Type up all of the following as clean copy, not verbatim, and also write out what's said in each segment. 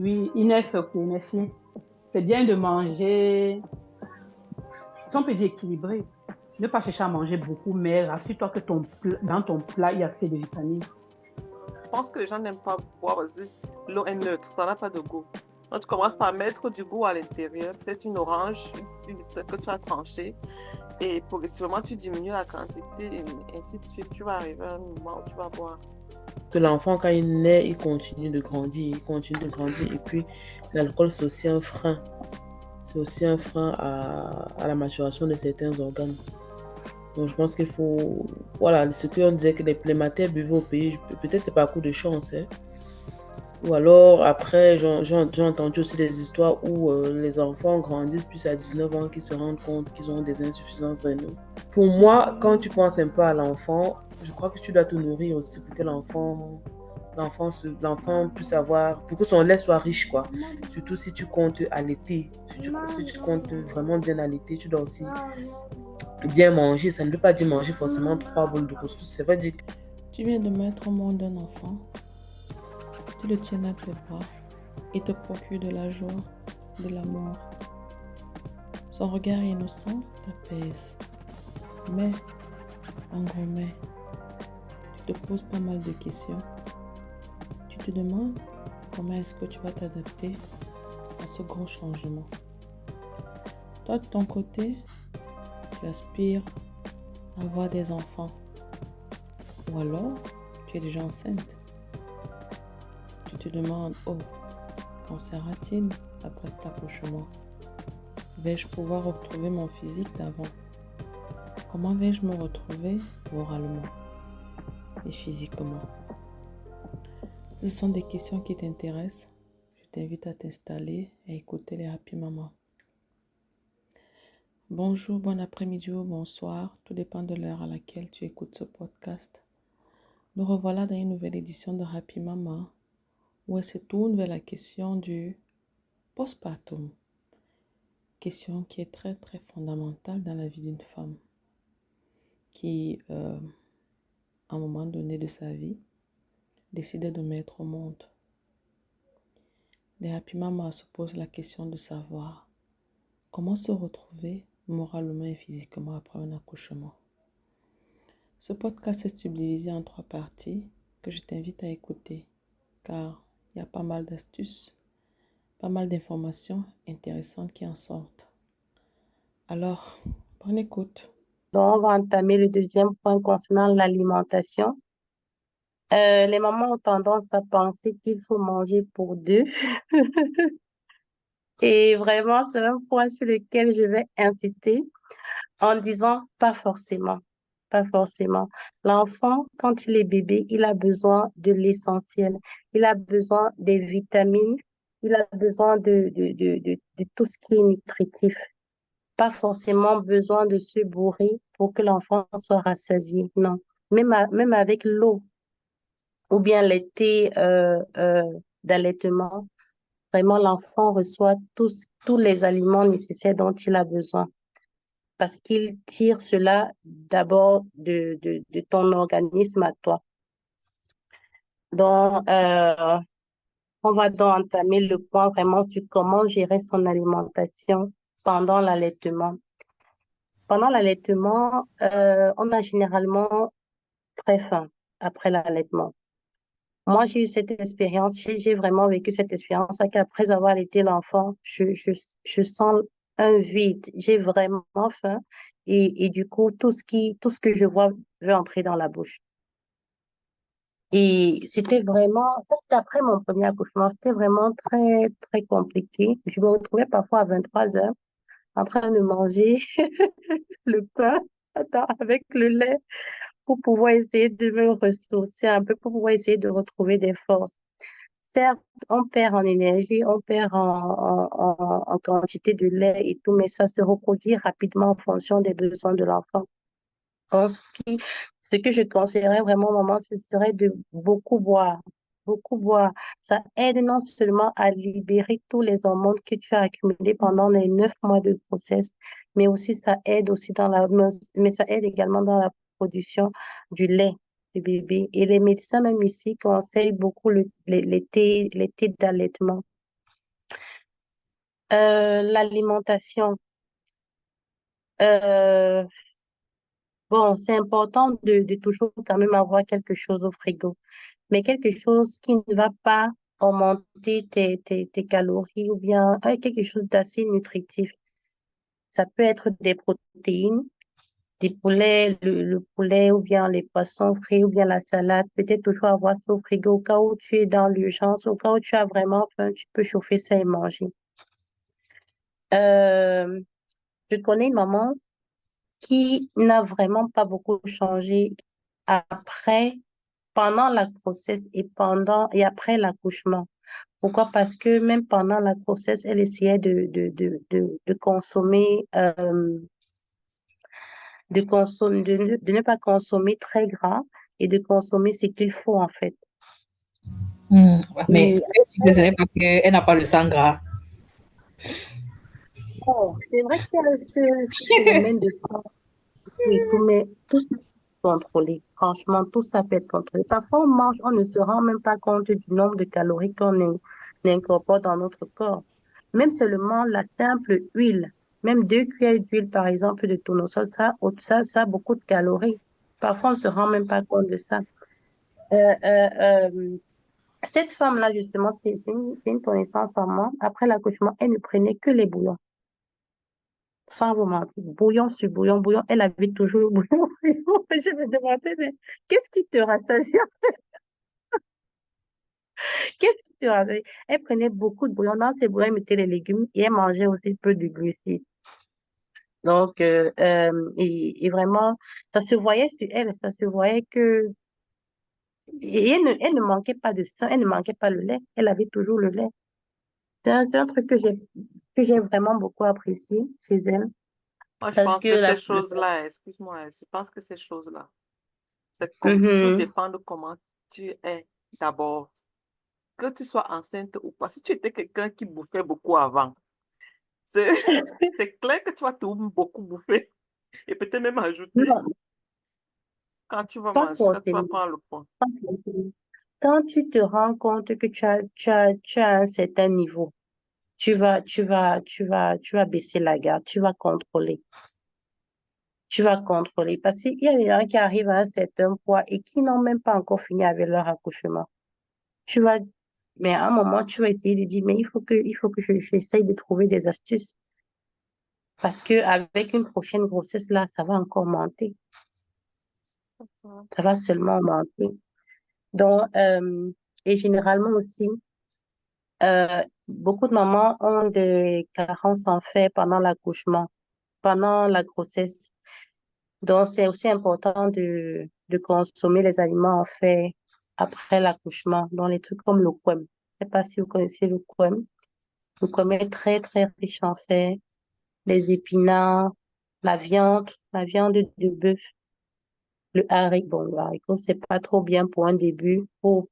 Oui, Inès, ok, merci. C'est bien de manger, si on peut dire équilibré. Ne pas chercher à manger beaucoup, mais rassure-toi que dans ton plat, il y a assez de vitamines. Je pense que les gens n'aiment pas boire parce que l'eau est neutre, ça n'a pas de goût. Donc tu commences par mettre du goût à l'intérieur, peut-être une orange que tu as tranchée, et progressivement tu diminues la quantité, et ainsi de suite. Tu vas arriver à un moment où tu vas boire. Que l'enfant, quand il naît, il continue de grandir. Et puis, l'alcool, c'est aussi un frein. C'est aussi un frein à la maturation de certains organes. Donc, je pense qu'il faut. Voilà, ce qu'on disait que les plématères buvaient au pays, peut-être c'est pas coup de chance, hein. Ou alors, après, j'ai entendu aussi des histoires où les enfants grandissent plus à 19 ans qu'ils se rendent compte qu'ils ont des insuffisances rénales. Pour moi, quand tu penses un peu à l'enfant, je crois que tu dois te nourrir aussi pour que l'enfant puisse avoir, pour que son lait soit riche, quoi. Surtout si tu comptes allaiter, si tu comptes vraiment bien allaiter, tu dois aussi bien manger. Ça ne veut pas dire manger forcément 3 boules de couscous. Ça veut dire que Tu viens de mettre au monde un enfant, tu le tiens dans tes bras et te procure de la joie, de l'amour. Son regard innocent t'apaise. Mais, en gros, tu te poses pas mal de questions. Tu te demandes comment est-ce que tu vas t'adapter à ce grand changement. Toi, de ton côté, tu aspires à avoir des enfants. Ou alors, tu es déjà enceinte. Tu te demandes, oh, qu'en sera-t-il après cet accouchement? Vais-je pouvoir retrouver mon physique d'avant? Comment vais-je me retrouver moralement et physiquement? Ce sont des questions qui t'intéressent. Je t'invite à t'installer et écouter les Happy Maman. Bonjour, bon après-midi ou bonsoir, tout dépend de l'heure à laquelle tu écoutes ce podcast. Nous revoilà dans une nouvelle édition de Happy Maman, où elle se tourne vers la question du postpartum. Question qui est très très fondamentale dans la vie d'une femme qui, à un moment donné de sa vie, décide de mettre au monde. Les Happy Mamas se posent la question de savoir comment se retrouver moralement et physiquement après un accouchement. Ce podcast est subdivisé en 3 parties que je t'invite à écouter car il y a pas mal d'astuces, pas mal d'informations intéressantes qui en sortent. Alors, bonne écoute. Donc, on va entamer le deuxième point concernant l'alimentation. Les mamans ont tendance à penser qu'il faut manger pour deux. Et vraiment, c'est un point sur lequel je vais insister en disant pas forcément. Pas forcément. L'enfant, quand il est bébé, il a besoin de l'essentiel. Il a besoin des vitamines. Il a besoin de tout ce qui est nutritif. Pas forcément besoin de se bourrer pour que l'enfant soit rassasié. Non. Même avec l'eau ou bien les thés d'allaitement, vraiment l'enfant reçoit tous les aliments nécessaires dont il a besoin parce qu'il tire cela d'abord de ton organisme à toi. Donc, on va donc entamer le point vraiment sur comment gérer son alimentation pendant l'allaitement. Pendant l'allaitement, on a généralement très faim après l'allaitement. Moi, j'ai eu cette expérience, j'ai vraiment vécu cette expérience qu'après avoir allaité l'enfant, je sens un vide. J'ai vraiment faim et du coup, tout ce que je vois veut entrer dans la bouche. Et c'était vraiment, ça c'était après mon premier accouchement, c'était vraiment très, très compliqué. Je me retrouvais parfois à 23 heures en train de manger le pain avec le lait pour pouvoir essayer de me ressourcer un peu, pour pouvoir essayer de retrouver des forces. Certes, on perd en énergie, on perd en quantité de lait et tout, mais ça se reproduit rapidement en fonction des besoins de l'enfant. Donc, ce que je conseillerais vraiment, maman, ce serait de beaucoup boire. Beaucoup boire. Ça aide non seulement à libérer tous les hormones que tu as accumulés pendant les 9 mois de grossesse, mais aussi ça aide aussi mais ça aide également dans la production du lait du bébé. Et les médecins, même ici, conseillent beaucoup les thés d'allaitement. L'alimentation. Euh, bon, c'est important de toujours quand même avoir quelque chose au frigo, mais quelque chose qui ne va pas augmenter tes calories ou bien quelque chose d'assez nutritif. Ça peut être des protéines, des poulets, le poulet ou bien les poissons frits ou bien la salade. Peut-être toujours avoir ça au frigo au cas où tu es dans l'urgence, au cas où tu as vraiment faim, tu peux chauffer ça et manger. Euh, je connais une maman qui n'a vraiment pas beaucoup changé après, pendant la grossesse et pendant et après l'accouchement. Pourquoi? Parce que même pendant la grossesse, elle essayait de consommer, de ne pas consommer très gras et de consommer ce qu'il faut en fait. Mais Et ce n'est pas qu'elle n'a pas le sang gras. bon, c'est vrai qu'il y a ce phénomène de sang et tout, mais tout ça peut être contrôlé. Franchement, tout ça peut être contrôlé. Parfois, on mange, on ne se rend même pas compte du nombre de calories incorpore dans notre corps. Même seulement la simple huile, même 2 cuillères d'huile, par exemple, de tournesol, ça a beaucoup de calories. Parfois, on se rend même pas compte de ça. Euh, euh, euh, Cette femme-là, justement, c'est une connaissance en moi. Après l'accouchement, elle ne prenait que les bouillons. Sans vous mentir. Bouillon sur bouillon, bouillon. Elle avait toujours le bouillon. Je me demandais, mais qu'est-ce qui te rassasie? Qu'est-ce qui te rassasie? Elle prenait beaucoup de bouillon. Dans ses bouillons, elle mettait les légumes et elle mangeait aussi peu de glucides. Donc, et vraiment, ça se voyait sur elle, ça se voyait que, et elle ne manquait pas de sang, elle ne manquait pas le lait. Elle avait toujours le lait. C'est un truc que j'ai vraiment beaucoup apprécié chez elle. Moi, je Parce pense que que ces choses-là, excuse-moi, je pense que ces choses-là, c'est comme tout Mhm. dépend de comment tu es d'abord. Que tu sois enceinte ou pas, si tu étais quelqu'un qui bouffait beaucoup avant, c'est c'est clair que tu vas tout beaucoup bouffer et peut-être même ajouter Non, quand tu vas pas manger, quand tu vas forcément, prendre le poids. pas forcément. Quand tu te rends compte que tu as un certain niveau, tu vas baisser la garde, tu vas contrôler. Tu vas contrôler. Parce qu'il y a des gens qui arrivent à un certain poids et qui n'ont même pas encore fini avec leur accouchement. Tu vas, mais à un moment, tu vas essayer de dire, mais il faut que j'essaye de trouver des astuces. Parce que avec une prochaine grossesse, là, ça va encore monter. Ça va seulement monter. Donc, et généralement aussi, beaucoup de mamans ont des carences en fer pendant l'accouchement, pendant la grossesse. Donc, c'est aussi important de consommer les aliments en fer après l'accouchement. Donc, les trucs comme le quem. Je sais pas si vous connaissez le quem. Le quem est très, très riche en fer. Les épinards, la viande de bœuf, le haricot. Bon, le haricot, c'est pas trop bien pour un début, pour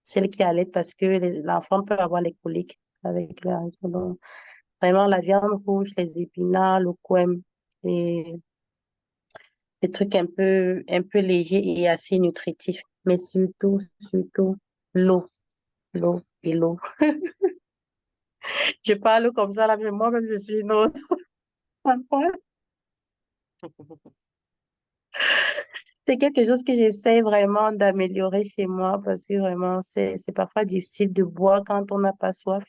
celle qui allait parce que l'enfant peut avoir les coliques avec le haricot. Donc, vraiment, la viande rouge, les épinards, le quem et des trucs un peu légers et assez nutritifs. Mais surtout, surtout, l'eau, l'eau et l'eau. Je parle comme ça, là, mais moi-même, je suis une autre. C'est quelque chose que j'essaie vraiment d'améliorer chez moi parce que vraiment, c'est parfois difficile de boire quand on n'a pas soif.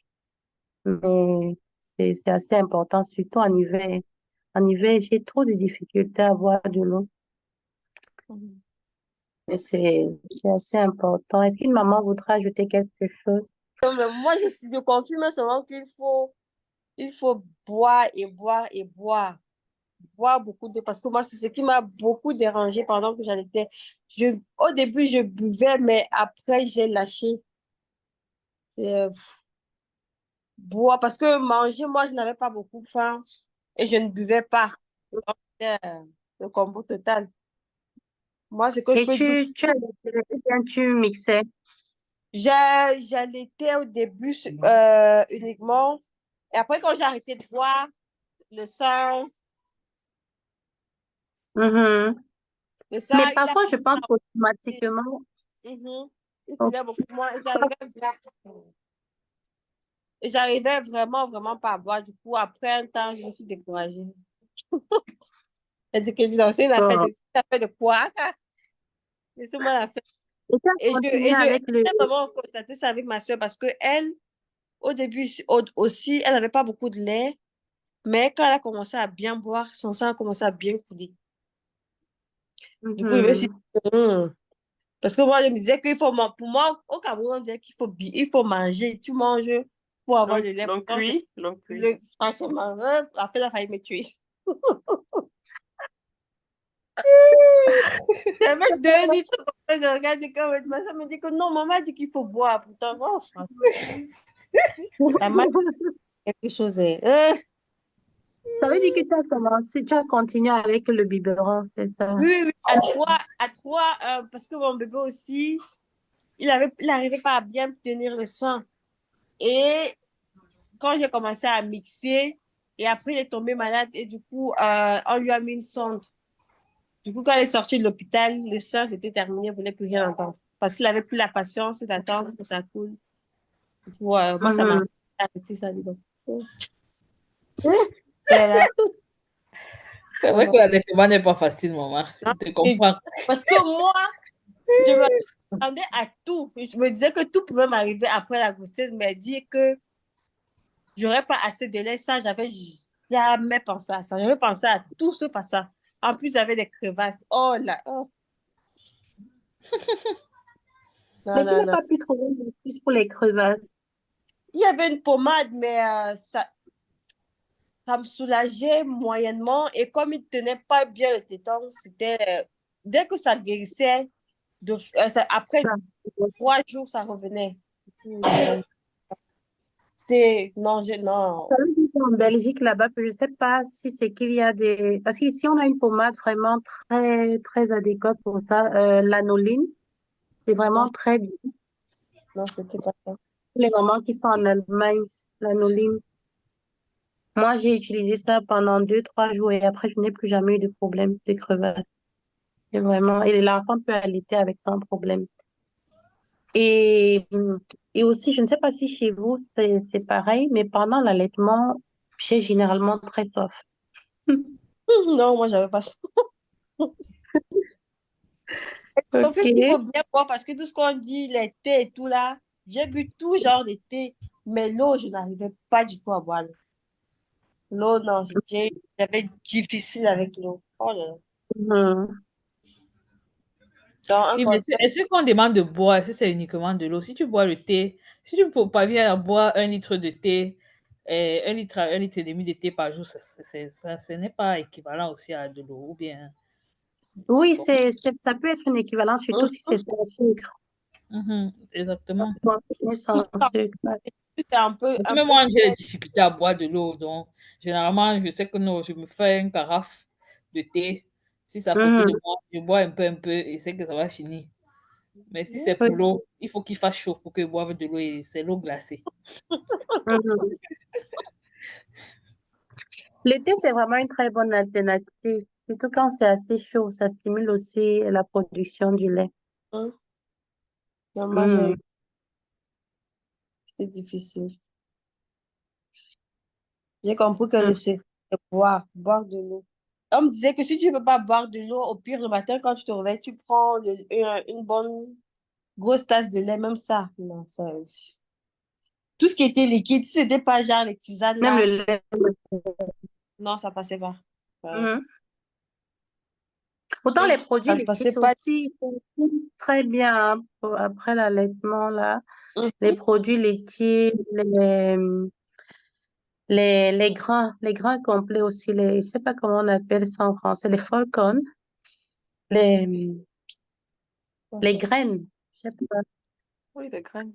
Mais c'est assez important, surtout en hiver. En hiver, j'ai trop de difficultés à boire de l'eau. Mhm. Et c'est assez important. Est-ce qu'une maman voudra ajouter quelque chose? Non, mais moi, je confirme seulement qu'il faut boire et boire et boire. Boire beaucoup d'eau. Parce que moi, c'est ce qui m'a beaucoup dérangé pendant que j'allaitais. Au début, je buvais, mais après, j'ai lâché. Euh, Boire. Parce que manger, moi, je n'avais pas beaucoup faim et je ne buvais pas. Donc, c'était, le combo total. Moi, ce que je Et peux dire, tu as bien, tu mixais. j'allaitais au début uniquement. Et après, quand j'ai arrêté de boire, le sang, Mhm. le Mais sang, il a parfois, je pense commencé. qu'automatiquement, Mhm. Il oh, faisait beaucoup moins. Et j'arrivais bien. Et j'arrivais vraiment, vraiment pas à boire. Du coup, après un temps, je me suis découragée. Elle dit que c'est une affaire Bon. de, une affaire de quoi? Laissez-moi la faire. Et tu as Et continué je avec le... j'ai vraiment constaté ça avec ma soeur parce que elle, au début aussi, elle n'avait pas beaucoup de lait. Mais quand elle a commencé à bien boire, son sang a commencé à bien couler. Du coup, je me suis Mhm. dit, parce que moi, je me disais qu'il faut, pour moi, au Cameroun, on disait qu'il faut, il faut manger. Tu manges pour avoir le lait. L'on Pourtant, c'est cuit, l'on cuit. franchement, après, la failli me tuer. J'avais 2 litres, comme ça, je regarde quand même, ma soeur me dit que non, maman dit qu'il faut boire. Pourtant, oh, franchement, la main, quelque chose est. Ça veut dire que tu as commencé, tu as continué avec le biberon, c'est ça? Oui, oui, oui, à trois, parce que mon bébé aussi, il n'arrivait pas à bien tenir le sang. Et quand j'ai commencé à mixer, et après, il est tombé malade, et du coup, on lui a mis une sonde. Du coup, quand il est sorti de l'hôpital, le sang, c'était terminé, il ne voulait plus rien entendre. Parce qu'il n'avait plus la patience d'attendre que ça coule. Du coup, moi, ça m'a Mhm. arrêté ça. Dis donc. Mais là, C'est vrai non, que l'allaitement n'est pas facile, maman. non, Je te et- comprends. parce que moi, je m'attendais à tout. Je me disais que tout pouvait m'arriver après la grossesse, mais dire que j'aurais pas assez de lait, ça, j'avais jamais pensé à ça. J'avais pensé à tout sauf à ça. En plus, j'avais des crevasses. Oh là, oh. Non, Mais tu non, n'as non. pas pu trouver une astuce pour les crevasses. Il y avait une pommade, mais ça me soulageait moyennement. Et comme il ne tenait pas bien le téton, c'était. Dès que ça guérissait, après Ça. 3 jours, ça revenait. C'était. Non, non. Ça veut dire qu'en Belgique, là-bas, que je ne sais pas si c'est qu'il y a des... Parce qu'ici, on a une pommade vraiment très, très adéquate pour ça. L'anoline, c'est Non, vraiment très bien. non, c'était pas ça. Les mamans qui sont en Allemagne, l'anoline. Moi, j'ai utilisé ça pendant 2, 3 jours et après, je n'ai plus jamais eu de problème de crevasse. C'est vraiment... Et l'enfant peut allaiter avec sans problème. Et, et aussi, je ne sais pas si chez vous, c'est pareil, mais pendant l'allaitement, j'ai généralement très soif. Non, moi, j'avais pas ça. En Ok. fait, il faut bien boire parce que tout ce qu'on dit, les thés et tout là, j'ai bu tout genre de thé, mais l'eau, je n'arrivais pas du tout à boire l'eau. L'eau, non, j'avais difficile avec l'eau. Oh là là. Mhm. Donc, un Oui, mais conseil, est-ce qu'on demande de boire? Est-ce que c'est uniquement de l'eau? Si tu bois le thé, si tu parviens à boire 1 litre de thé, 1 litre à 1 litre et demi de thé par jour, ça, ce n'est pas équivalent aussi à de l'eau, ou bien, Oui, bon. ça peut être une équivalence, surtout si c'est sans sucre. Mhm, exactement. Bon, mais tout sans ça, sucre. Ouais. c'est Parce que un même peu moi, j'ai des frais. difficultés à boire de l'eau, donc généralement, je sais que non, je me fais une carafe de thé. Si c'est à côté de Mhm. moi, je bois un peu, et c'est que ça va finir. Mais si c'est Oui. pour l'eau, il faut qu'il fasse chaud pour que je boive de l'eau et c'est l'eau glacée. Mhm. Le thé, c'est vraiment une très bonne alternative. Surtout quand c'est assez chaud, ça stimule aussi la production du lait. Hein. Non, moi, Mhm. c'était difficile. J'ai compris que le secret, c'est boire de l'eau. On me disait que si tu ne peux pas boire de l'eau, au pire, le matin, quand tu te réveilles, tu prends une bonne grosse tasse de lait, même ça. Non, ça, tout ce qui était liquide, si c'était pas genre les tisanes Même là, le lait. non, ça passait pas. Mhm. Pourtant, les produits Ça laitiers passait sont pas. aussi très bien hein, après l'allaitement, là. Les Mhm. produits laitiers, les grains complets aussi, je sais pas comment on appelle ça en français, les Falcon, les, Comme les ça. graines, je sais pas. Oui, les graines.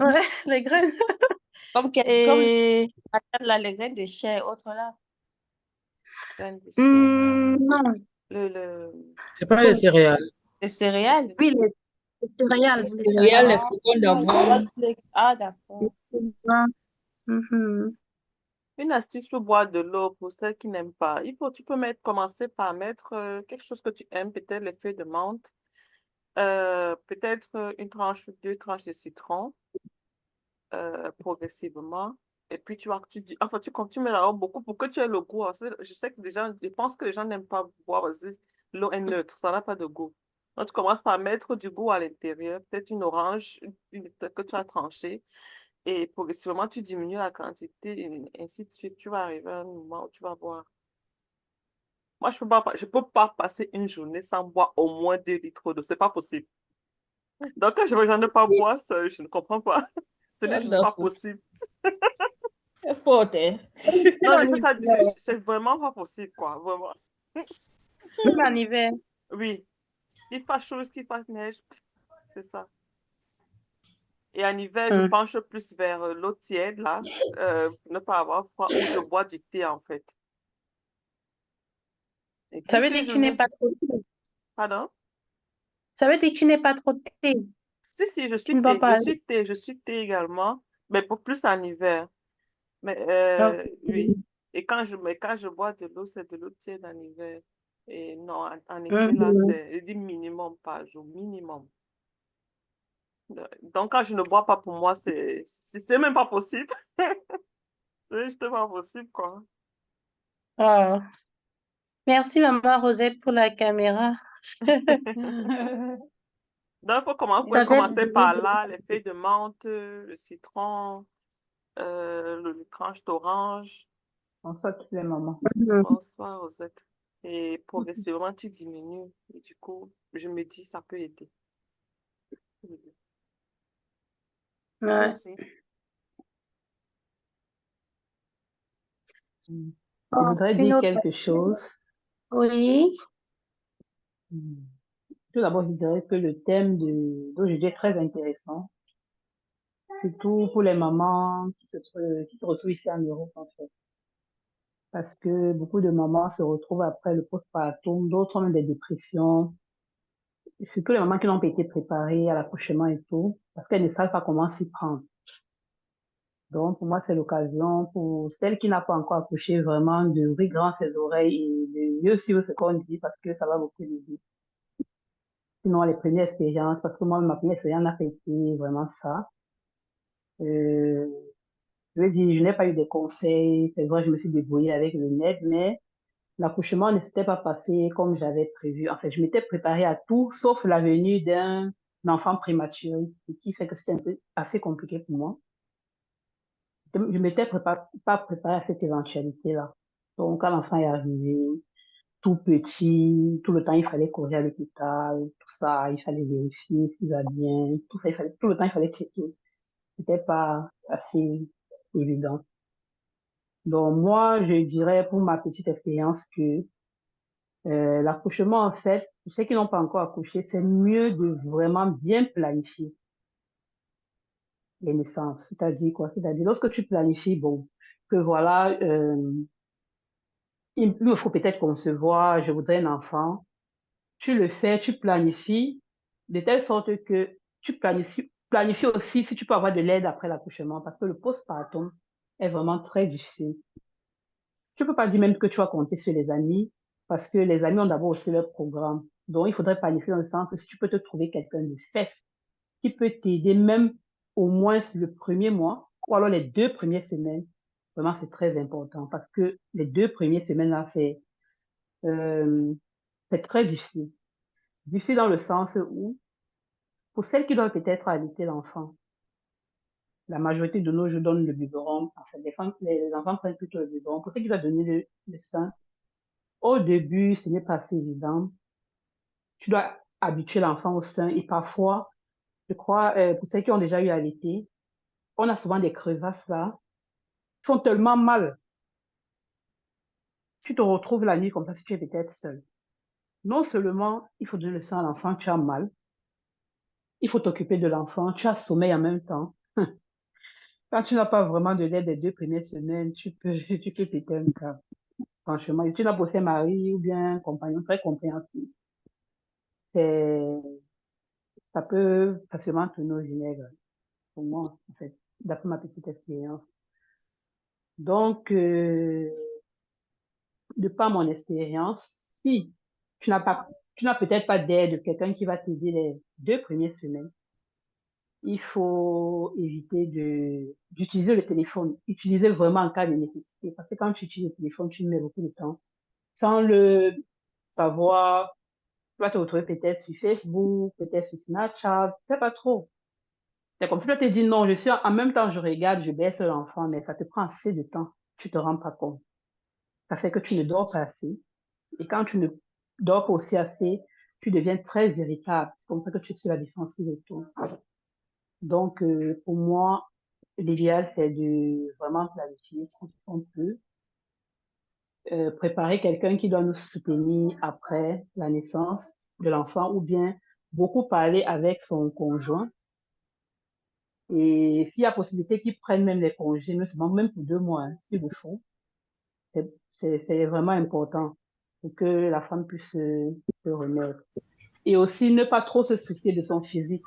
Ouais, les graines. Comme Et, là, les graines de chai et autres là. Graines de chia. non, Le... C'est pas les Comme céréales. les céréales. oui, les Les céréales, les céréales, céréales. les Ah, flocons d'avoine. cornflakes. Ah, d'accord. Mhm. Une astuce pour boire de l'eau pour ceux qui n'aiment pas. Tu peux commencer par mettre quelque chose que tu aimes, peut-être les feuilles de menthe, peut-être une tranche ou 2 tranches de citron. progressivement. Et puis, enfin, tu continues là beaucoup pour que tu aies le goût. Je sais que je pense que les gens n'aiment pas boire parce que l'eau est neutre, ça n'a pas de goût. Donc, tu commences par mettre du goût à l'intérieur, peut-être une orange que tu as tranchée, et progressivement, tu diminues la quantité, et ainsi de suite. Tu vas arriver à un moment où tu vas boire. Moi, je peux pas passer une journée sans boire au moins 2 litres d'eau. C'est pas possible. Donc, quand je vois les gens ne pas boire, je ne comprends pas. Ce n'est What juste the pas fuck? possible. C'est fort, hein? Même Non, en j'ai fait ça, hiver. c'est vraiment pas possible, quoi, vraiment. Même en hiver. Oui, qu'il fasse chaud, qu'il fasse neige, c'est ça. Et en hiver, je Hmm. penche plus vers l'eau tiède, là, pour ne pas avoir froid, ou je bois du thé, en fait. Et Ça toute veut une dire que tu n'es journée, pas trop thé. pardon? Ça veut dire que tu n'es pas trop thé. Si, je Tu suis ne bois thé, je pas. suis thé, je suis thé également, mais pour plus en hiver. Mais Ok. oui. Et quand je bois de l'eau, c'est de l'eau tiède en hiver. Et non, en été, là, Mhm. je dis minimum par jour, minimum. Donc, quand je ne bois pas pour moi, c'est même pas possible. C'est juste pas possible, quoi. Oh. Merci, maman Rosette, pour la caméra. Donc, vous pouvez Ça fait commencer par plaisir. là, les feuilles de menthe, le citron, le tranche d'orange. Bonsoir tous les mamans. Mhm. Bonsoir, Rosette. Et progressivement, tu diminues. Et du coup, je me dis, ça peut aider. Ouais. Je Oh, voudrais une dire autre. quelque chose. Oui. Hmm. Tout d'abord, je dirais que le thème d'aujourd'hui est très intéressant, surtout pour les mamans qui se retrouvent ici en Europe, en fait. Parce que beaucoup de mamans se retrouvent après le postpartum, d'autres ont même des dépressions, surtout les mamans qui n'ont pas été préparées à l'accouchement et tout, parce qu'elles ne savent pas comment s'y prendre. Donc, pour moi, c'est l'occasion pour celle qui n'a pas encore accouché vraiment d'ouvrir grand ses oreilles et de mieux suivre ce qu'on dit parce que ça va beaucoup l'aider. Sinon, les premières expériences, parce que moi, ma première expérience n'a pas été vraiment ça. Euh, je veux dire, je n'ai pas eu des conseils. C'est vrai, je me suis débrouillée avec le net, mais l'accouchement ne s'était pas passé comme j'avais prévu. En fait, je m'étais préparée à tout, sauf la venue d'un enfant prématuré, ce qui fait que c'était un peu assez compliqué pour moi. Je m'étais pas préparée à cette éventualité-là. Donc, quand l'enfant est arrivé, tout petit, tout le temps, il fallait courir à l'hôpital, tout ça, il fallait vérifier s'il va bien, tout ça, tout le temps, il fallait checker. C'était pas assez évident. Donc, moi, je dirais pour ma petite expérience que l'accouchement, en fait, pour ceux qui n'ont pas encore accouché, c'est mieux de vraiment bien planifier les naissances. C'est-à-dire quoi? C'est-à-dire, lorsque tu planifies, bon, que voilà, il me faut peut-être concevoir, je voudrais un enfant. Tu le fais, tu planifies de telle sorte que planifies aussi si tu peux avoir de l'aide après l'accouchement parce que le postpartum est vraiment très difficile. Tu peux pas dire même que tu vas compter sur les amis parce que les amis ont d'abord aussi leur programme. Donc, il faudrait planifier dans le sens que si tu peux te trouver quelqu'un de fesse qui peut t'aider même au moins le premier mois ou alors les 2 premières semaines. Vraiment, c'est très important parce que les 2 premières semaines-là, euh, c'est très difficile. Difficile dans le sens où, pour celles qui doivent peut-être allaiter l'enfant, la majorité de nos jours donnent le biberon. Enfin, les enfants prennent plutôt le biberon. Pour ceux qui doivent donner le sein, au début, ce n'est pas assez évident. Tu dois habituer l'enfant au sein et parfois, je crois, pour ceux qui ont déjà eu à allaiter, on a souvent des crevasses là, qui font tellement mal. Tu te retrouves la nuit comme ça si tu es peut-être seul. Non seulement il faut donner le sein à l'enfant, tu as mal, il faut t'occuper de l'enfant, tu as sommeil en même temps. Quand tu n'as pas vraiment de l'aide les 2 premières semaines, tu peux péter un câble. Franchement, et tu n'as pas aussi un mari ou bien un compagnon très compréhensif. C'est, ça peut facilement tourner au vinaigre pour moi, en fait, d'après ma petite expérience. Donc, de par mon expérience, si tu n'as peut-être pas d'aide de quelqu'un qui va t'aider les 2 premières semaines, il faut éviter d'utiliser le téléphone. Utiliser vraiment en cas de nécessité. Parce que quand tu utilises le téléphone, tu mets beaucoup de temps. Sans le savoir, tu vas te retrouver peut-être sur Facebook, peut-être sur Snapchat, je sais pas trop. C'est comme si tu te dis non, en même temps, je regarde, je baisse l'enfant, mais ça te prend assez de temps. Tu te rends pas compte. Ça fait que tu ne dors pas assez. Et quand tu ne dors pas aussi assez, tu deviens très irritable. C'est comme ça que tu es sur la défensive et tout. Donc, pour moi, l'idéal, c'est de vraiment planifier si on peut. Préparer quelqu'un qui doit nous soutenir après la naissance de l'enfant ou bien beaucoup parler avec son conjoint. Et s'il y a possibilité qu'ils prennent même les congés, même pour 2 mois, hein, s'il le faut, c'est vraiment important pour que la femme puisse se remettre. Et aussi, ne pas trop se soucier de son physique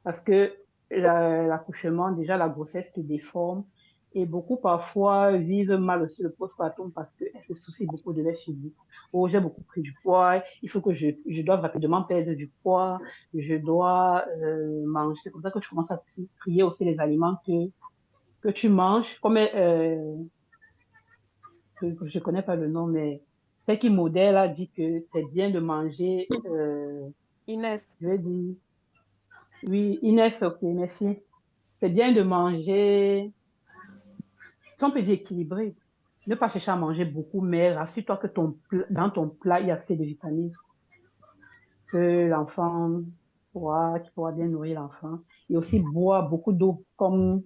parce que l'accouchement, déjà la grossesse te déforme et beaucoup parfois vivent mal aussi le postpartum parce qu'elles se soucient beaucoup de leur physique. Oh, j'ai beaucoup pris du poids, il faut que je dois rapidement perdre du poids, je dois manger. C'est comme ça que tu commences à trier aussi les aliments que tu manges. Comme que je connais pas le nom, mais celle qui modèle a dit que c'est bien de manger, Inès, je vais dire, oui, Inès, ok, merci. C'est bien de manger, si on peut dire équilibré. Ne pas chercher à manger beaucoup, mais rassure-toi que dans ton plat, il y a assez de vitamines, que qui pourra bien nourrir l'enfant. Et aussi boire beaucoup d'eau, comme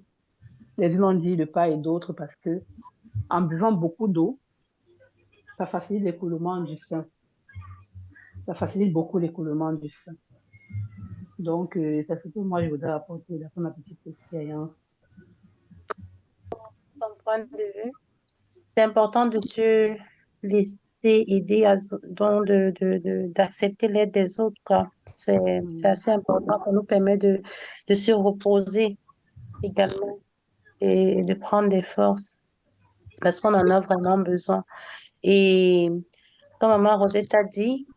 les uns ont dit de part et d'autre, parce que en buvant beaucoup d'eau, ça facilite l'écoulement du sang. Ça facilite beaucoup l'écoulement du sang. Donc, c'est ce que moi, je voudrais apporter d'après ma petite expérience. Ton point de vue. C'est important de se laisser aider, d'accepter l'aide des autres, quoi. C'est assez important. Ça nous permet de se reposer également et de prendre des forces parce qu'on en a vraiment besoin. Et comme maman Rosette a dit,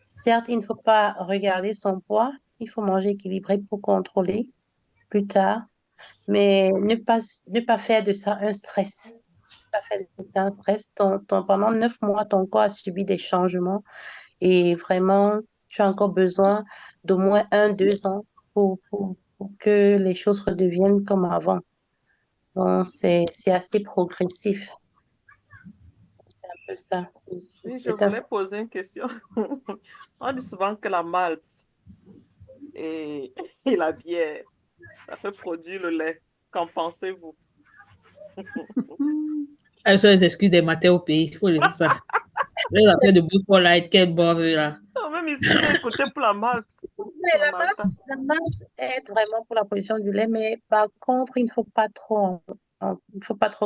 certes, il ne faut pas regarder son poids, il faut manger équilibré pour contrôler plus tard, mais ne pas faire de ça un stress. Pas faire de ça un stress. Pendant 9 mois, ton corps a subi des changements et vraiment, tu as encore besoin d'au moins 1, 2 ans pour que les choses redeviennent comme avant. Donc, c'est assez progressif. C'est un peu ça. oui, je C'est un voulais poser une question. On dit souvent que la malt et, et la bière, ça peut produire le lait. Qu'en pensez-vous? Elles sont les excuses des matins au pays, il faut laisser ça. Les affaires de Boston Light, qu'elles boivent là. Non, même ici, j'ai écouté pour la malt. Mais la masse aide vraiment pour la production du lait, mais par contre, il ne faut pas trop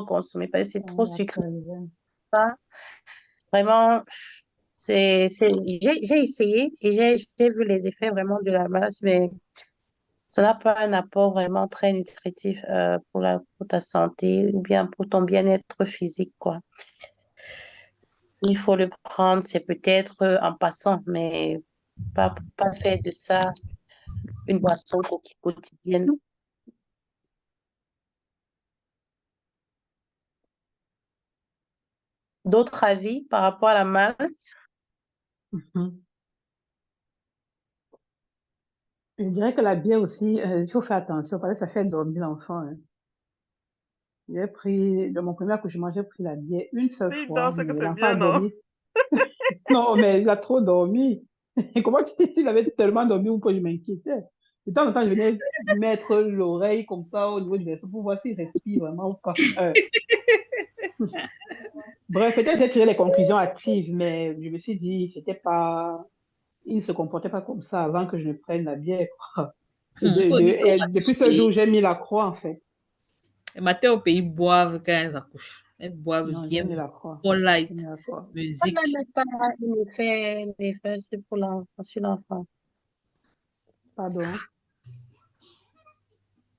consommer parce que c'est trop sucré. Ça, vraiment, j'ai essayé et j'ai vu les effets vraiment de la masse, mais ça n'a pas un apport vraiment très nutritif pour ta santé ou bien pour ton bien-être physique, quoi. Il faut le prendre, c'est peut-être en passant, mais pas faire de ça une boisson quotidienne. D'autres avis par rapport à la masse? Mhm. Je dirais que la bière aussi, il faut faire attention parce que ça fait dormir l'enfant, hein. Dans mon premier accouchement, j'ai pris la bière une seule Si, fois, donc, c'est que mais c'est l'enfant a bien, non? dormi. Non, mais il a trop dormi. Et comment il avait tellement dormi ou que je m'inquiétais. De temps en temps, je venais mettre l'oreille comme ça au niveau du berceau pour voir s'il respire vraiment ou pas. Bref, peut-être j'ai tiré les conclusions hâtives, mais je me suis dit, il ne se comportait pas comme ça avant que je ne prenne la bière, quoi. Il faut dire ça aux matins Depuis au ce jour, pays. j'ai mis la croix, en fait. Les matins au pays boivent quand elles accouchent. Elles boivent Non, j'ai bien, mis la croix. for J'ai mis light, la croix. Ça n'a musique. même pas un effet sur l'enfant. Pardon.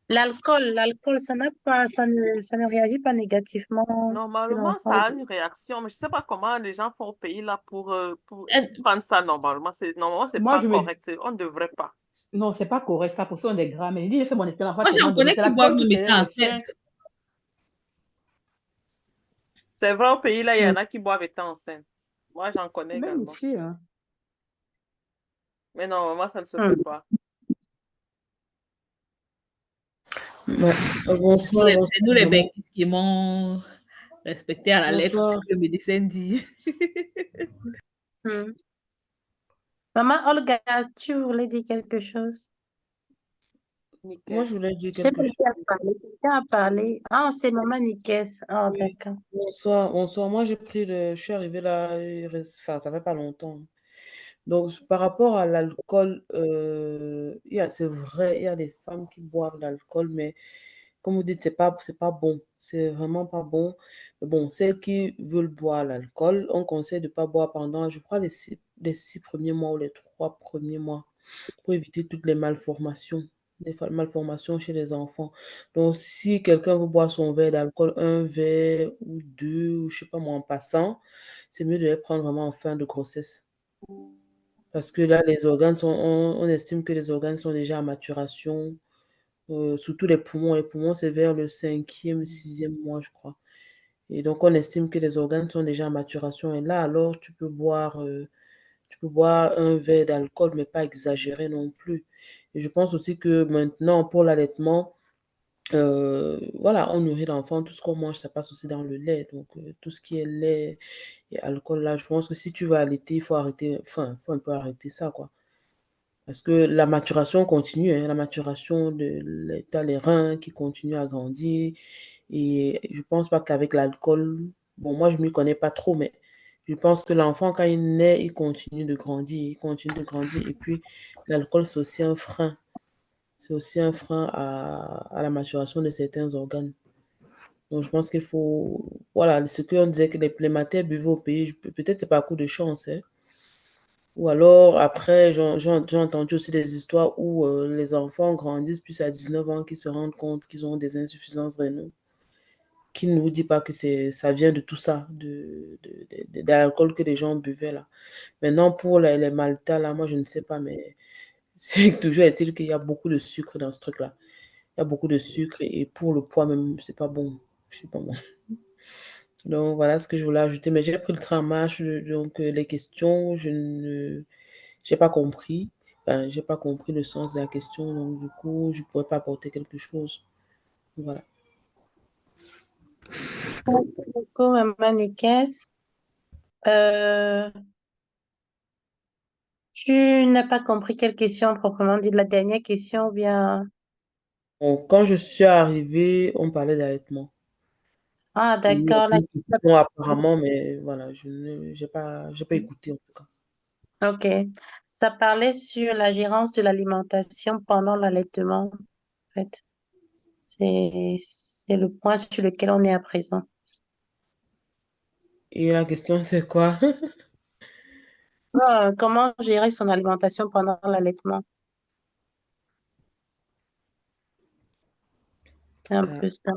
L'alcool, ça ne réagit pas négativement sur Normalement, l'enfant. ça a une réaction, mais je ne sais pas comment les gens font au pays là pour Elles- prendre ça normalement. Normalement, c'est Moi, pas correct. On ne devrait pas. Non, c'est pas correct, ça, pour ça, on est gras. Mais je dis, j'ai fait mon expérience, on va Moi, j'en tellement donner. connais C'est qui boivent l'alcool qui même faisait étant l'effet. enceinte. C'est vrai, au pays, là, il y Mm. en a qui boivent étant enceintes. Moi, j'en connais Même également. ici, hein. Mais non, moi, ça ne se fait Mm. pas. Ouais. Bonsoir, C'est nous les bonsoir. béquisses qui m'ont respecté à la lettre ce Bonsoir. que le médecin dit. Mm. Maman Olga, tu voulais dire quelque chose? Moi, Nickel. je voulais dire Je sais quelque pas chose. qui a parlé. Qui a parlé? Ah, c'est Maman Nikes. Ah, Oui. d'accord. Bonsoir, bonsoir. Moi, je suis arrivée là, enfin, ça fait pas longtemps. Donc, par rapport à l'alcool, c'est vrai, il y a des femmes qui boivent de l'alcool, mais comme vous dites, c'est pas bon. C'est vraiment pas bon. Mais bon, celles qui veulent boire l'alcool, on conseille de pas boire pendant, je crois, les 6 premiers mois ou les 3 premiers mois pour éviter toutes les malformations, malformations chez les enfants. Donc, si quelqu'un veut boire son verre d'alcool, un verre ou deux, ou je sais pas moi, en passant, c'est mieux de les prendre vraiment en fin de grossesse. Parce que là, on estime que les organes sont déjà à maturation, surtout les poumons. Les poumons, c'est vers le 5e, 6e mois, je crois. Et donc, on estime que les organes sont déjà à maturation. Et là, alors, tu peux boire un verre d'alcool, mais pas exagérer non plus. Et je pense aussi que maintenant, pour l'allaitement, voilà, on nourrit l'enfant, tout ce qu'on mange, ça passe aussi dans le lait. Donc, tout ce qui est lait et alcool, là, je pense que si tu veux allaiter, il faut arrêter, enfin, il faut un peu arrêter ça, quoi. Parce que la maturation continue, hein, la maturation t'as les reins qui continuent à grandir. Et je pense pas qu'avec l'alcool, bon, moi, je m'y connais pas trop, mais je pense que l'enfant, quand il naît, il continue de grandir, il continue de grandir. Et puis, l'alcool, c'est aussi un frein. C'est aussi un frein à la maturation de certains organes. Donc, je pense qu'il faut, voilà, ce qu'on disait que les plémataires buvaient au pays, peut-être c'est pas un coup de chance, hein. Ou alors, après, j'ai entendu aussi des histoires où les enfants grandissent, puis à 19 ans, qu'ils se rendent compte qu'ils ont des insuffisances rénales. Qui ne vous dit pas que ça vient de tout ça, de l'alcool que les gens buvaient là. Maintenant, pour les Malta, là, moi, je ne sais pas, mais c'est toujours est-il qu'il y a beaucoup de sucre dans ce truc-là. Il y a beaucoup de sucre et pour le poids même, c'est pas bon. C'est pas bon. Donc, voilà ce que je voulais ajouter. Mais j'ai pris le train en marche, donc les questions, j'ai pas compris. Enfin, j'ai pas compris le sens de la question, donc du coup, je pourrais pas apporter quelque chose. Voilà. Merci beaucoup, Maman Nikes. Euh, tu n'as pas compris quelle question proprement dit, la dernière question ou bien... Donc, quand je suis arrivée, on parlait d'allaitement. Ah, Et il y a d'accord. une question apparemment, mais voilà, j'ai pas écouté en tout cas. Ok. Ça parlait sur la gérance de l'alimentation pendant l'allaitement, en fait. C'est le point sur lequel on est à présent. Et la question, c'est quoi? Comment gérer son alimentation pendant l'allaitement? C'est un Ah, peu ça.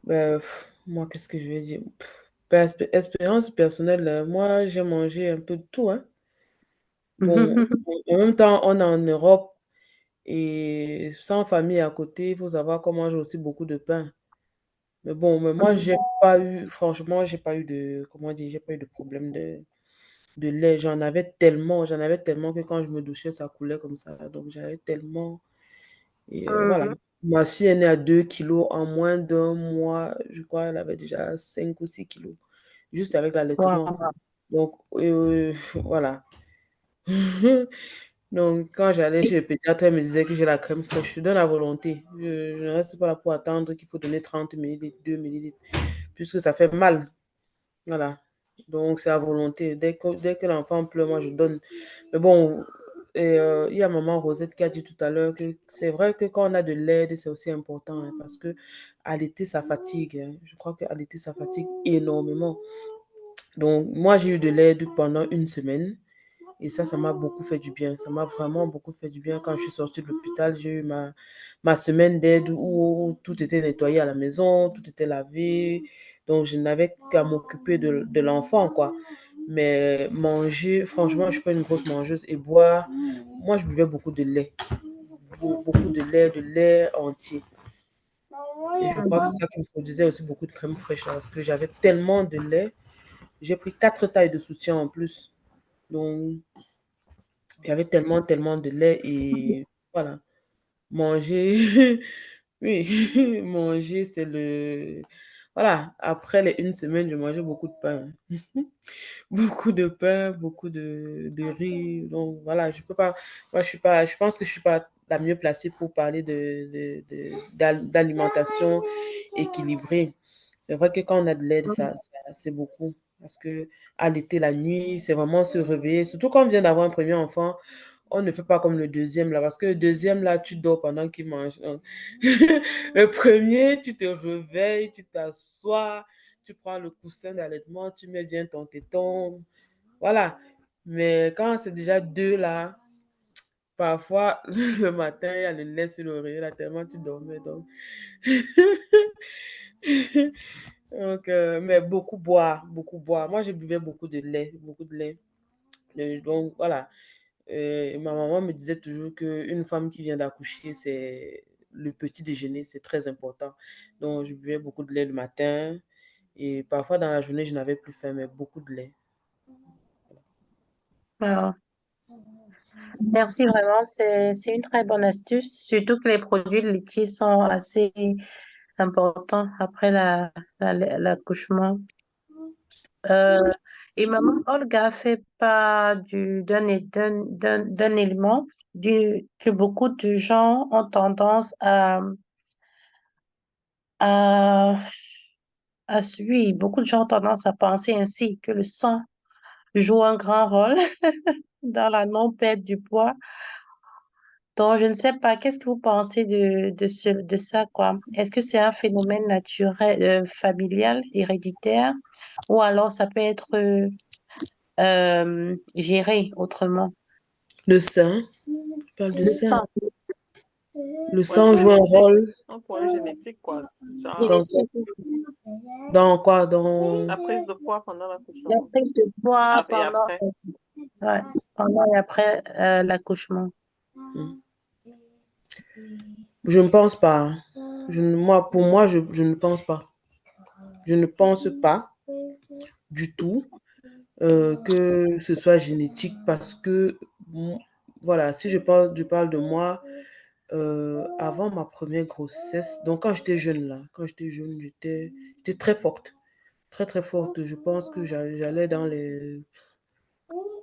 ben, moi, qu'est-ce que je vais dire? Expérience personnelle, moi, j'ai mangé un peu de tout, hein. Bon, en même temps, on est en Europe et sans famille à côté, il faut savoir qu'on mange aussi beaucoup de pain. Mais bon, mais moi, j'ai pas eu, franchement, j'ai pas eu de, comment dire, j'ai pas eu de problème de lait. J'en avais tellement que quand je me douchais, ça coulait comme ça. Donc, j'avais tellement. Et voilà. Mhm. Ma fille est née à 2 kilos en moins d'un mois. Je crois qu'elle avait déjà 5 ou 6 kilos, juste avec l'allaitement. Wow. Donc, voilà. Donc, quand j'allais chez le pédiatre, elle me disait que j'ai la crème fraîche. Je donne la volonté. Je ne reste pas là pour attendre qu'il faut donner 30 millilitres, 2 millilitres, puisque ça fait mal. Voilà. Donc, c'est à volonté. Dès que l'enfant pleure, moi, je donne. Mais bon, il y a maman Rosette qui a dit tout à l'heure que c'est vrai que quand on a de l'aide, c'est aussi important, hein, parce que allaiter, ça fatigue, hein. Je crois que allaiter, ça fatigue énormément. Donc, moi, j'ai eu de l'aide pendant une semaine. Et ça m'a beaucoup fait du bien. Ça m'a vraiment beaucoup fait du bien. Quand je suis sortie de l'hôpital, j'ai eu ma semaine d'aide où tout était nettoyé à la maison, tout était lavé. Donc, je n'avais qu'à m'occuper de l'enfant, quoi. Mais manger, franchement, je suis pas une grosse mangeuse. Et boire, moi, je buvais beaucoup de lait. Beaucoup de lait entier. Et je crois que c'est ça qui me produisait aussi beaucoup de crème fraîche, hein, parce que j'avais tellement de lait. J'ai pris 4 tailles de soutien en plus. Donc, il y avait tellement de lait et voilà. Manger, oui, manger, c'est le... Voilà, après les 1 semaine, je mangeais beaucoup de pain. Beaucoup de pain, beaucoup de riz. Donc voilà, je peux pas, moi je suis pas, je pense que je suis pas la mieux placée pour parler d'alimentation équilibrée. C'est vrai que quand on a de l'aide, c'est beaucoup. Parce que allaiter la nuit, c'est vraiment se réveiller. Surtout quand on vient d'avoir un premier enfant, on ne fait pas comme le deuxième là. Parce que le deuxième là, tu dors pendant qu'il mange. Donc, le premier, tu te réveilles, tu t'assois, tu prends le coussin d'allaitement, tu mets bien ton téton. Voilà. Mais quand c'est déjà deux là, parfois le matin, il y a le lait sur l'oreiller là, tellement tu dormais. Donc, donc mais beaucoup boire, beaucoup boire. Moi, je buvais beaucoup de lait, beaucoup de lait. Donc, voilà. Ma maman me disait toujours qu'une femme qui vient d'accoucher, c'est le petit déjeuner, c'est très important. Donc, je buvais beaucoup de lait le matin et parfois dans la journée, je n'avais plus faim, mais beaucoup de lait. Alors, merci vraiment, c'est une très bonne astuce, surtout que les produits laitiers sont assez importants après l'accouchement. Euh, et maman Olga fait pas d'un élément que beaucoup de gens ont tendance à, oui, beaucoup de gens ont tendance à penser ainsi, que le sang joue un grand rôle dans la non-perte du poids. Donc, je ne sais pas, qu'est-ce que vous pensez de ça, quoi? Est-ce que c'est un phénomène naturel, familial, héréditaire, ou alors ça peut être géré autrement? Le sein, je parle de Le sein. sang, Le Ouais, sang c'est joue un génétique. rôle Un point génétique, quoi. Genre, dans, génétique, dans quoi? Dans... la prise de poids pendant la l'accouchement. prise de poids Et après. ouais, pendant et après l'accouchement. Je ne pense pas. Pour moi, je ne pense pas. Je ne pense pas du tout que ce soit génétique parce que, voilà, si je parle de moi, avant ma première grossesse, donc quand j'étais jeune là, j'étais très forte, très très forte. Je pense que j'allais dans les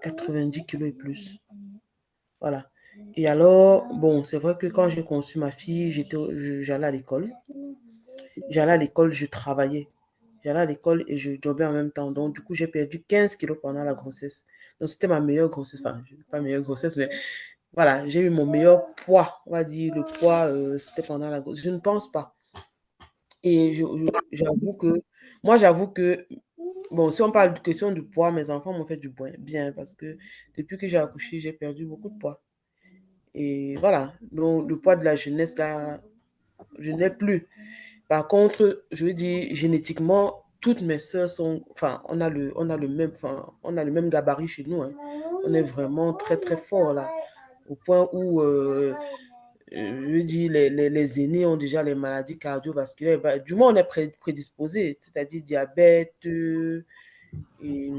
90 kilos et plus. Voilà. Et alors, bon, c'est vrai que quand j'ai conçu ma fille, j'allais à l'école. J'allais à l'école, je travaillais. J'allais à l'école et je jobais en même temps. Donc, du coup, j'ai perdu 15 kilos pendant la grossesse. Donc, c'était ma meilleure grossesse. Enfin, pas meilleure grossesse, mais voilà, j'ai eu mon meilleur poids. On va dire, le poids, c'était pendant la grossesse. Je ne pense pas. Et j'avoue que, moi, j'avoue que, bon, si on parle de question du poids, mes enfants m'ont fait du bien parce que depuis que j'ai accouché, j'ai perdu beaucoup de poids. Et voilà, donc le poids de la jeunesse, là, je n'ai plus. Par contre, je veux dire, génétiquement, toutes mes sœurs sont, enfin, on a le même, enfin, on a le même gabarit chez nous, hein. On est vraiment très, très fort là, au point où, je veux dire, les aînés ont déjà les maladies cardiovasculaires. Bah, du moins, on est prédisposé, c'est-à-dire diabète, et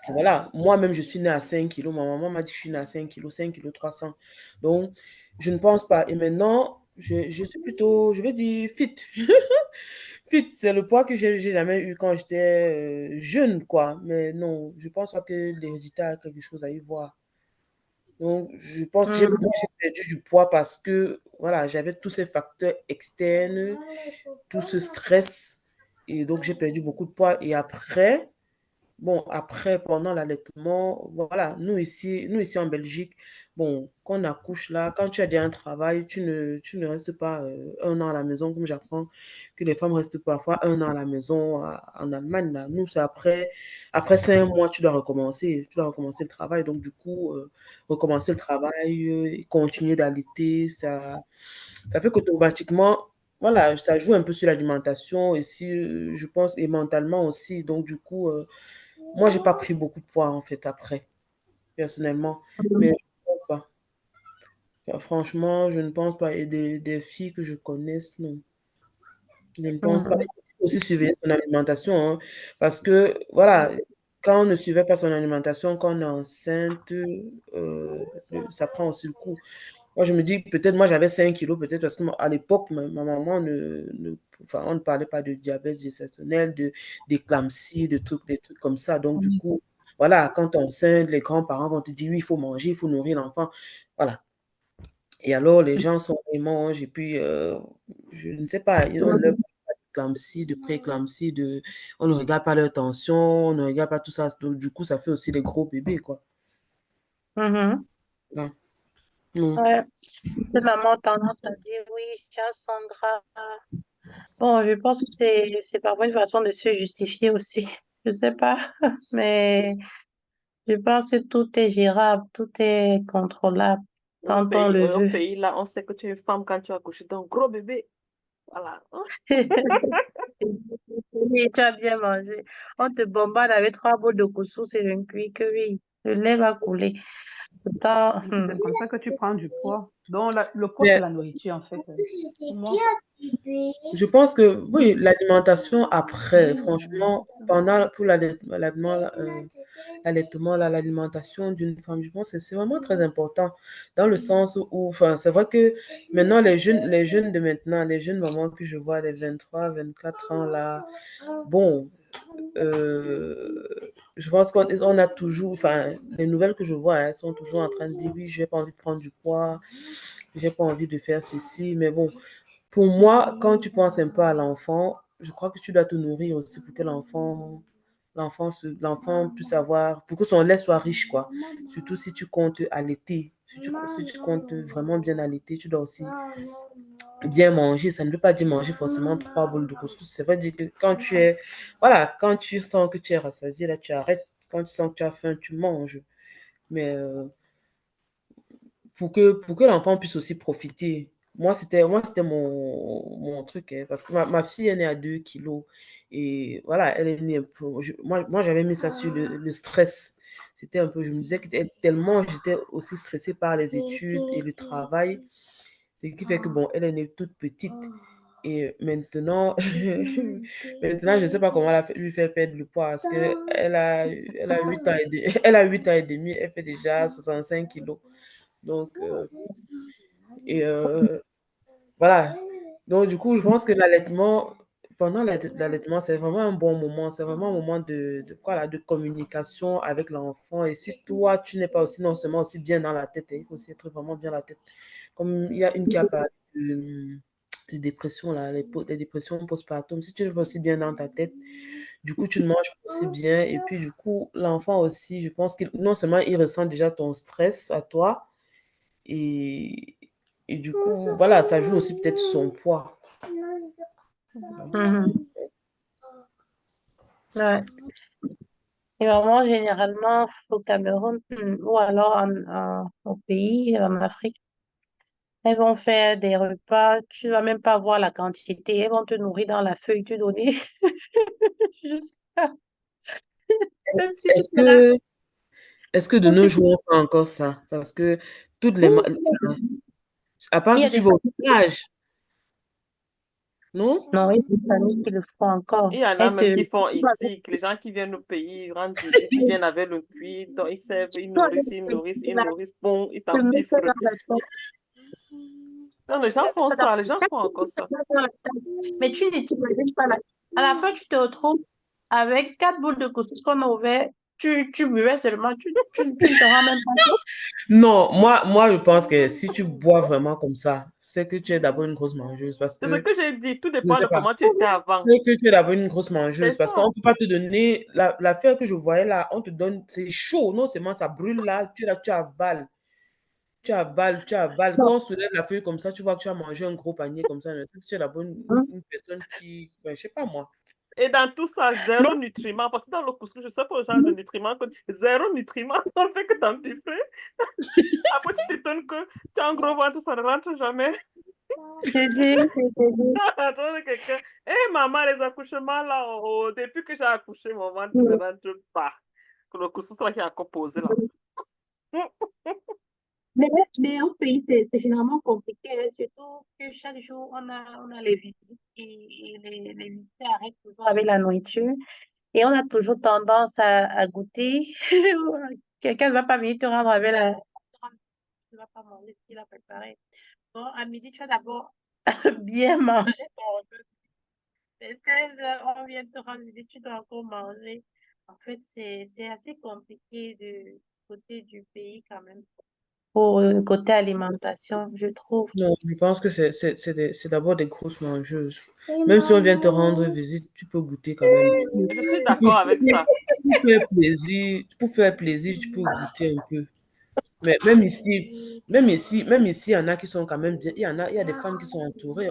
voilà, moi-même, je suis née à 5 kilos. Ma maman m'a dit que je suis née à 5 kilos, 5 kilos 300. Donc, je ne pense pas. Et maintenant, je suis plutôt, je vais dire, fit. Fit, c'est le poids que j'ai jamais eu quand j'étais jeune, quoi. Mais non, je pense pas que l'hérédité a quelque chose à y voir. Donc, je pense que Hmm. moi, j'ai perdu du poids parce que, voilà, j'avais tous ces facteurs externes, tout ce stress. Et donc, j'ai perdu beaucoup de poids. Et après, bon, après, pendant l'allaitement, voilà, nous ici en Belgique, bon, quand on accouche là, quand tu as déjà un travail, tu ne restes pas 1 an à la maison, comme j'apprends que les femmes restent parfois 1 an à la maison en Allemagne. Là. Nous, c'est après 5 mois, tu dois recommencer le travail. Donc, du coup, recommencer le travail, et continuer d'allaiter, ça fait qu'automatiquement, voilà, ça joue un peu sur l'alimentation et si, je pense, et mentalement aussi. Donc, du coup, Moi, j'ai pas pris beaucoup de poids, en fait, après, personnellement. Mais je ne pense pas. Enfin, franchement, je ne pense pas. Et des filles que je connaisse, non. Je ne pense pas. Mhm. Il faut aussi surveiller son alimentation, hein, parce que, voilà, quand on ne suivait pas son alimentation, quand on est enceinte, ça prend aussi le coup. Moi, je me dis, peut-être, moi, j'avais 5 kilos, peut-être, parce qu'à l'époque, ma maman enfin, on ne parlait pas de diabète gestationnel, d'éclampsie, des trucs comme ça. Donc, du coup, voilà, quand tu es enceinte, les grands-parents vont te dire, oui, il faut manger, il faut nourrir l'enfant. Voilà. Et alors, les gens sont ils mangent, et puis, je ne sais pas, on ne leur parle pas d'éclampsie, de pré-éclampsie, on ne regarde pas leur tension, on ne regarde pas tout ça. Donc, du coup, ça fait aussi des gros bébés, quoi. Mhm. Voilà. Non. Ouais. Les mamans ont tendance à dire oui, tiens, Sandra. Bon, je pense que c'est parfois une façon de se justifier aussi. Je sais pas, mais je pense que tout est gérable, tout est contrôlable quand on le Au veut. pays, là, on sait que tu es une femme quand tu as accouché d'un gros bébé. Voilà. Oui, tu as bien mangé. On te bombarde avec 3 bouts de couscous et une cuit que oui, le lait va couler. Pourtant, C'est comme ça que tu prends du poids. Donc, le poids, c'est Mais la nourriture, en fait, pour moi. je pense que oui, l'alimentation après, franchement, pour l'allaitement, là, l'alimentation d'une femme, je pense que c'est vraiment très important dans le sens où, enfin, c'est vrai que maintenant, les jeunes de maintenant, les jeunes mamans que je vois, les 23, 24 ans, là, bon, euh, je pense qu'on a toujours, enfin, les nouvelles que je vois, elles sont toujours en train de dire, oui, j'ai pas envie de prendre du poids, j'ai pas envie de faire ceci, mais bon, pour moi, quand tu penses un peu à l'enfant, je crois que tu dois te nourrir aussi pour que l'enfant puisse avoir, pour que son lait soit riche, quoi. Surtout si tu comptes allaiter. Si tu comptes vraiment bien allaiter, tu dois aussi bien manger. Ça ne veut pas dire manger forcément 3 boules de couscous. Ça veut dire que voilà, quand tu sens que tu es rassasié, là, tu arrêtes. Quand tu sens que tu as faim, tu manges. Mais pour que l'enfant puisse aussi profiter. Moi, c'était mon truc, hein, parce que ma fille est née à 2 kilos. Et voilà, elle est née un peu. Moi, j'avais mis ça sur le stress. C'était un peu, je me disais que tellement j'étais aussi stressée par les études et le travail, ce qui fait que, bon, elle est née toute petite. Et maintenant, maintenant, je ne sais pas comment lui faire perdre le poids, parce qu'elle a 8 ans elle a 8 ans et demi, elle fait déjà 65 kilos. Donc, et voilà. Donc, du coup, je pense que pendant l'allaitement, c'est vraiment un bon moment. C'est vraiment un moment quoi, là, de communication avec l'enfant. Et si toi, tu n'es pas aussi, non seulement aussi bien dans la tête, hein, il faut aussi être vraiment bien la tête. Comme il y a une qui a parlé de dépression, là, les dépressions postpartum. Si tu n'es pas aussi bien dans ta tête, du coup, tu ne manges pas aussi bien. Et puis, du coup, l'enfant aussi, je pense qu'il, non seulement il ressent déjà ton stress à toi, et, et du coup, voilà, ça joue aussi peut-être son poids. mhm, ouais. Et vraiment, généralement, au Cameroun, ou alors au pays, en Afrique, elles vont faire des repas, tu vas même pas voir la quantité, elles vont te nourrir dans la feuille, tu dois dire, juste ça. Comme si tu Est-ce te la, que, est-ce que de comme nos si tu... jours, on fait encore ça? Parce que Oui, à part il y si a tu des vas au familles, village, non? non, il y a des familles qui le font encore. Il y en a Elles même te, qui font toi, avec, ici, que les gens qui viennent au pays rendent visite, ils viennent avec le cuit, donc ils servent, toi, avec ils nourrissent, bon, ils te mettre t'empiffrent. dans la tête. Non, les gens font Ça n'a ça, les gens ça, font encore ça. dans la tête. Mais tu ne t'imagines pas là. À la fin, tu te retrouves avec 4 boules de couscous qu'on a ouvert. Tu buvais seulement, tu ne te rends même pas compte. Non, moi, je pense que si tu bois vraiment comme ça, c'est que tu es d'abord une grosse mangeuse. Parce C'est ce que, que j'ai dit, tout je ne dépend sais de pas, comment tu étais avant. c'est que tu es d'abord une grosse mangeuse. C'est Parce qu'on ça. ne peut pas te donner l'affaire que je voyais là, on te donne, c'est chaud, non seulement ça brûle là, tu avales. Tu avales, tu avales. Non. Quand on soulève la feuille comme ça, tu vois que tu as mangé un gros panier comme ça. Mais c'est que tu es d'abord une personne qui, ben, je sais pas moi. Et dans tout ça, Mais zéro nutriment. Parce que dans le couscous, je sais pas le genre de nutriments, zéro nutriment, on ne fait que t'empiffer. Après, tu t'étonnes que tu as un gros ventre, ça ne rentre jamais. Je dis. Attends, quelqu'un. Eh, maman, les accouchements là, depuis que j'ai accouché, mon ventre ne rentre pas. Que le couscous là qui est encore posé là. Mais, mais au pays, c'est généralement compliqué, hein, surtout que chaque jour, on a les visites et les visites arrêtent toujours avec la nourriture. Et on a toujours tendance à goûter. Quelqu'un ne va pas venir te rendre avec la... Tu ne vas pas manger ce qu'il a préparé. Bon, à midi, tu vas d'abord bien manger. Vers 16 heures, on vient te rendre visite, tu dois encore manger. En fait, c'est assez compliqué du côté du pays quand même. Pour le côté alimentation, je trouve. Non, je pense que c'est d'abord des grosses mangeuses. Même si on vient te rendre visite, tu peux goûter quand même. Je suis Tu peux, d'accord avec ça. pour faire plaisir, tu peux goûter un peu. Mais même ici, il y en a qui sont quand même bien. Il y a des femmes qui sont entourées.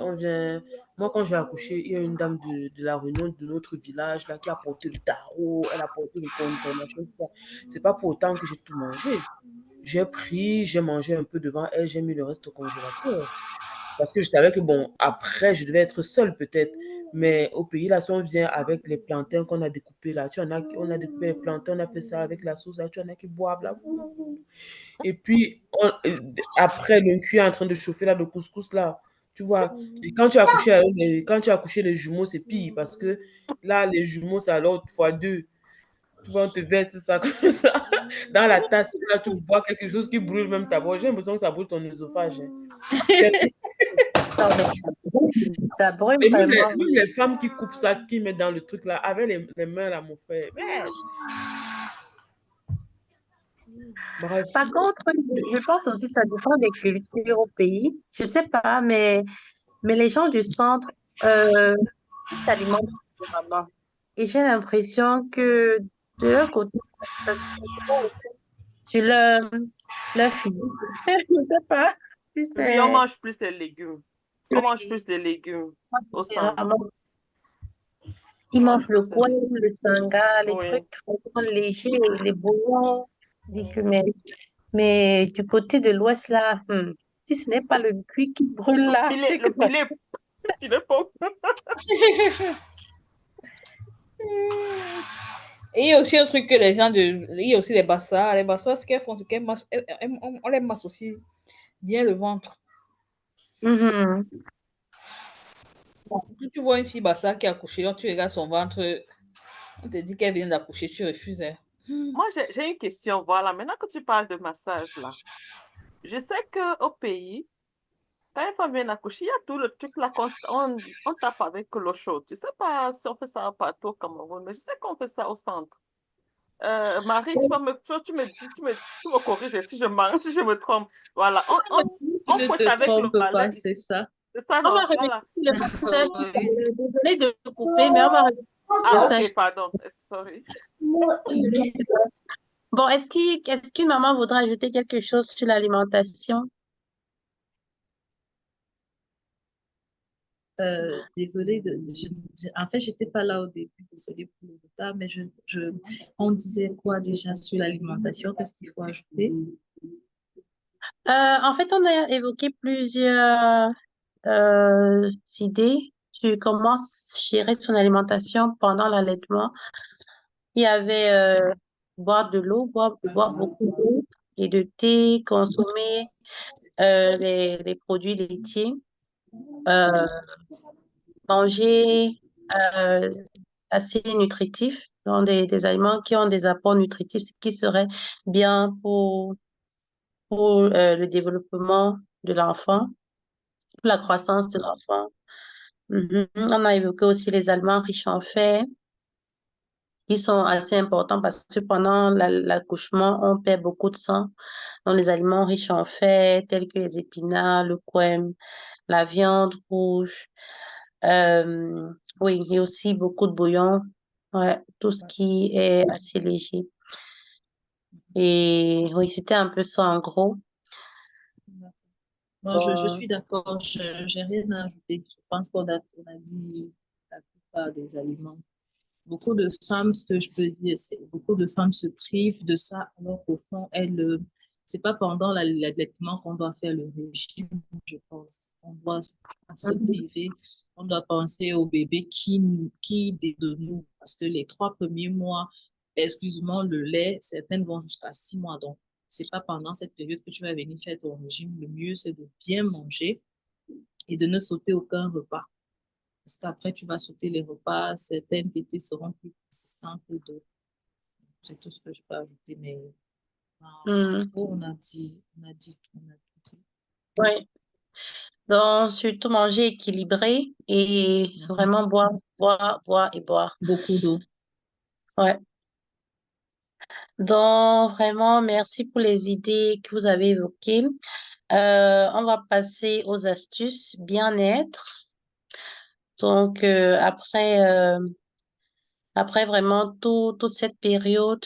Moi, quand j'ai accouché, il y a une dame de la Réunion de notre village là, qui a porté le tarot, elle a porté le contournation, tout ça. C'est pas pour autant que j'ai tout mangé. J'ai pris, j'ai mangé un peu devant elle, j'ai mis le reste au congélateur. Parce que je savais que, bon, après, je devais être seule peut-être. Mais au pays, là, si on vient avec les plantains qu'on a découpés, là, on a découpé les plantains, on a fait ça avec la sauce, là, tu en as qui boivent, là. Et puis, après, le cuit est en train de chauffer, là, le couscous, là, tu vois. Et quand tu as accouché les jumeaux, c'est pire, parce que là, les jumeaux, c'est alors fois deux. Tu vois, on te verse ça comme ça dans la tasse. Là, tu bois quelque chose qui brûle même ta bouche. J'ai l'impression que ça brûle ton œsophage, hein. Non, mais ça brûle Et vraiment. même les femmes qui coupent ça, qui mettent dans le truc là, avec les mains là, mon frère. Mais, bref. Par contre, je pense aussi que ça dépend des cultures au pays. Je sais pas, mais les gens du centre s'alimentent différemment. Et j'ai l'impression que de leur côté, ça se ressent aussi sur leur physique. Je ne sais pas si Oui, on c'est mange plus des légumes. On mange plus des légumes au centre. différemment. On Ils mangent mange le plus des coin, légumes. le sanga, les trucs Oui. vraiment légers, les bouillons. Je dis que, mais du côté de l'Ouest, là, si ce n'est pas le cuit qui brûle là, c'est que Le filet, filet pot. Et il y a aussi un truc que les gens de. Il y a aussi les bassas. Les bassas, ce qu'elles font, c'est on les masse aussi bien le ventre. Mhm. Si tu vois une fille bassa qui a accouché, donc tu regardes son ventre, on te dit qu'elle vient d'accoucher, tu refuses, hein. Moi, j'ai une question. Voilà, maintenant que tu parles de massage, là, je sais qu'au pays, quand une femme vient d'accoucher, il y a tout le truc là on tape avec l'eau chaude. Je sais pas si on fait ça partout au Cameroun, mais je sais qu'on fait ça au centre. Marie, tu me corriges si je manque, si je me trompe. Voilà, Tu on ne fouette te avec le trompes balai. pas, c'est ça. C'est ça, On va non? revenir Voilà. sur le massage. Oui. Désolée de te couper, mais on va revenir sur le Ah, massage. ok, pardon. Sorry. Bon, est-ce qu'une maman voudrait ajouter quelque chose sur l'alimentation? Désolée, en fait, j'étais pas là au début, désolée pour le retard, mais on disait quoi déjà sur l'alimentation? Qu'est-ce qu'il faut ajouter? En fait, on a évoqué plusieurs idées sur comment gérer son alimentation pendant l'allaitement. Il y avait boire de l'eau, boire beaucoup d'eau et de thé, consommer les produits laitiers, euh, manger euh, assez nutritifs, dans des aliments qui ont des apports nutritifs, ce qui serait bien pour le développement de l'enfant, pour la croissance de l'enfant. On a évoqué aussi les aliments riches en fer, qui sont assez importants parce que pendant l'accouchement, on perd beaucoup de sang. Donc, les aliments riches en fer, tels que les épinards, le quem, la viande rouge, euh, oui, et aussi beaucoup de bouillon, ouais, tout ce qui est assez léger. Et oui, c'était un peu ça en gros. Non, je Bon, suis d'accord, je n'ai rien à ajouter. Je pense on a dit la plupart des aliments. Beaucoup de femmes, ce que je peux dire, c'est beaucoup de femmes se privent de ça, alors qu'au fond, elles, c'est pas pendant l'allaitement qu'on doit faire le régime, je pense. On doit se priver, on doit penser au bébé qui de nous, parce que les 3 premiers mois, excuse-moi, le lait, certaines vont jusqu'à 6 mois. Donc, c'est pas pendant cette période que tu vas venir faire ton régime. Le mieux, c'est de bien manger et de ne sauter aucun repas. Parce qu'après, tu vas sauter les repas, certaines tétées seront plus consistantes que d'autres. C'est tout ce que je peux ajouter, mais Hmm. on a dit, on a tout dit. Ouais. Donc, surtout manger équilibré et Mhm. vraiment boire, boire, boire et boire. Beaucoup d'eau. Ouais. Donc, vraiment, merci pour les idées que vous avez évoquées. On va passer aux astuces bien-être. Donc, après vraiment toute cette période